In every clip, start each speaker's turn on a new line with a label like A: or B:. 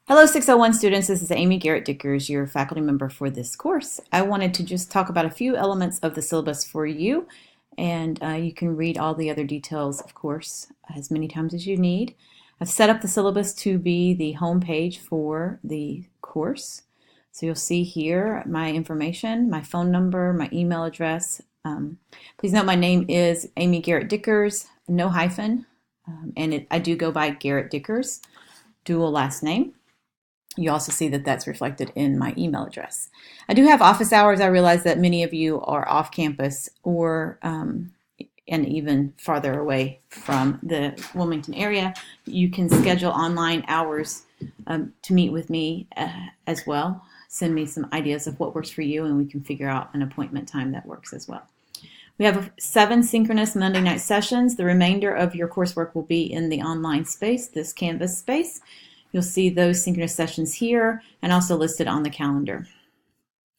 A: Hello 601 students, this is Amy Garrett-Dickers, your faculty member for this course. I wanted to just talk about a few elements of the syllabus for you, and you can read all the other details, of course, as many times as you need. I've set up the syllabus to be the home page for the course. So you'll see here my information, my phone number, my email address. Please note my name is Amy Garrett-Dickers, no hyphen, and I do go by Garrett-Dickers, dual last name. You also see that that's reflected in my email address. I do have office hours. I realize that many of you are off campus or and even farther away from the Wilmington area. You can schedule online hours to meet with me as well. Send me some ideas of what works for you, and we can figure out an appointment time that works as well. We have 7 synchronous Monday night sessions. The remainder of your coursework will be in the online space, this Canvas space. You'll see those synchronous sessions here and also listed on the calendar.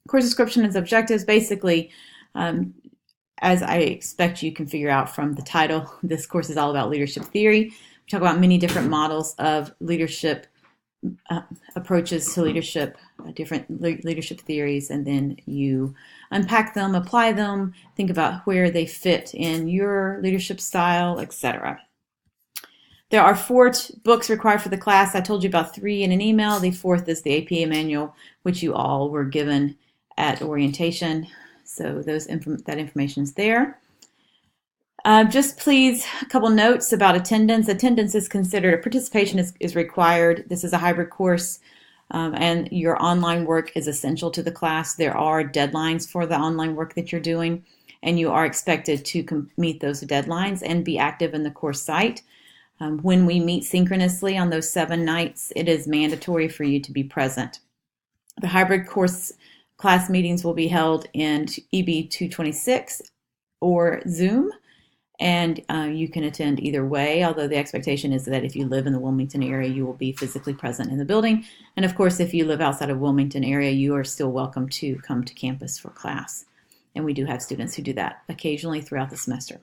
A: Course description and objectives, basically, as I expect you can figure out from the title, this course is all about leadership theory. We talk about many different models of leadership, approaches to leadership, different leadership theories, and then you unpack them, apply them, think about where they fit in your leadership style, etc. There are 4 books required for the class. I told you about 3 in an email. The 4th is the APA manual, which you all were given at orientation. So that information is there. Just please, a couple notes about attendance. Attendance is considered, participation is required. This is a hybrid course, and your online work is essential to the class. There are deadlines for the online work that you're doing, and you are expected to meet those deadlines and be active in the course site. When we meet synchronously on those 7 nights, it is mandatory for you to be present. The hybrid course class meetings will be held in EB 226 or Zoom, and you can attend either way, although the expectation is that if you live in the Wilmington area, you will be physically present in the building. And of course, if you live outside of Wilmington area, you are still welcome to come to campus for class. And we do have students who do that occasionally throughout the semester.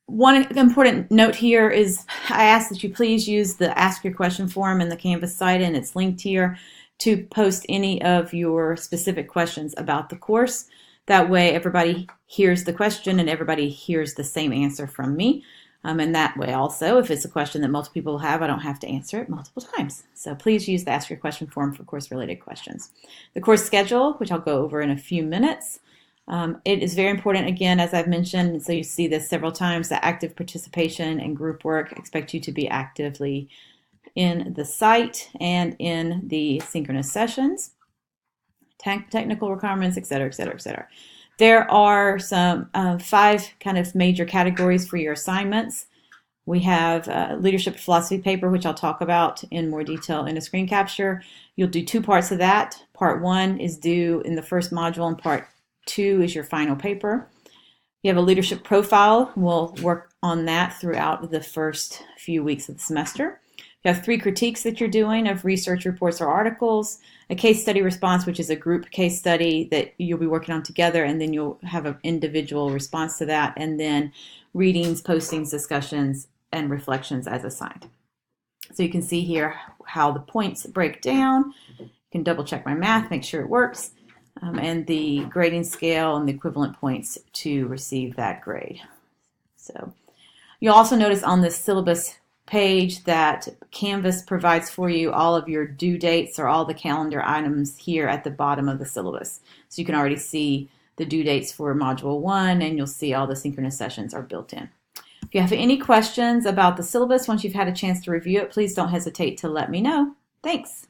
A: One important note here is I ask that you please use the Ask Your Question form in the Canvas site, and it's linked here, to post any of your specific questions about the course. That way everybody hears the question and everybody hears the same answer from me. And that way also, if it's a question that multiple people have, I don't have to answer it multiple times. So please use the Ask Your Question form for course-related questions. The course schedule, which I'll go over in a few minutes. It is very important, again, as I've mentioned, so you see this several times, that active participation and group work. I expect you to be actively in the site and in the synchronous sessions, technical requirements, etc., etc., etc. There are some 5 kind of major categories for your assignments. We have a leadership philosophy paper, which I'll talk about in more detail in a screen capture. You'll do 2 parts of that. Part 1 is due in the first module, and Part 2 is your final paper. You have a leadership profile. We'll work on that throughout the first few weeks of the semester. You have 3 critiques that you're doing of research reports or articles, a case study response, which is a group case study that you'll be working on together, and then you'll have an individual response to that, and then readings, postings, discussions, and reflections as assigned. So you can see here how the points break down. You can double check my math, make sure it works. And the grading scale and the equivalent points to receive that grade. So you'll also notice on this syllabus page that Canvas provides for you all of your due dates, or all the calendar items here at the bottom of the syllabus. So you can already see the due dates for Module 1, and you'll see all the synchronous sessions are built in. If you have any questions about the syllabus once you've had a chance to review it, please don't hesitate to let me know. Thanks.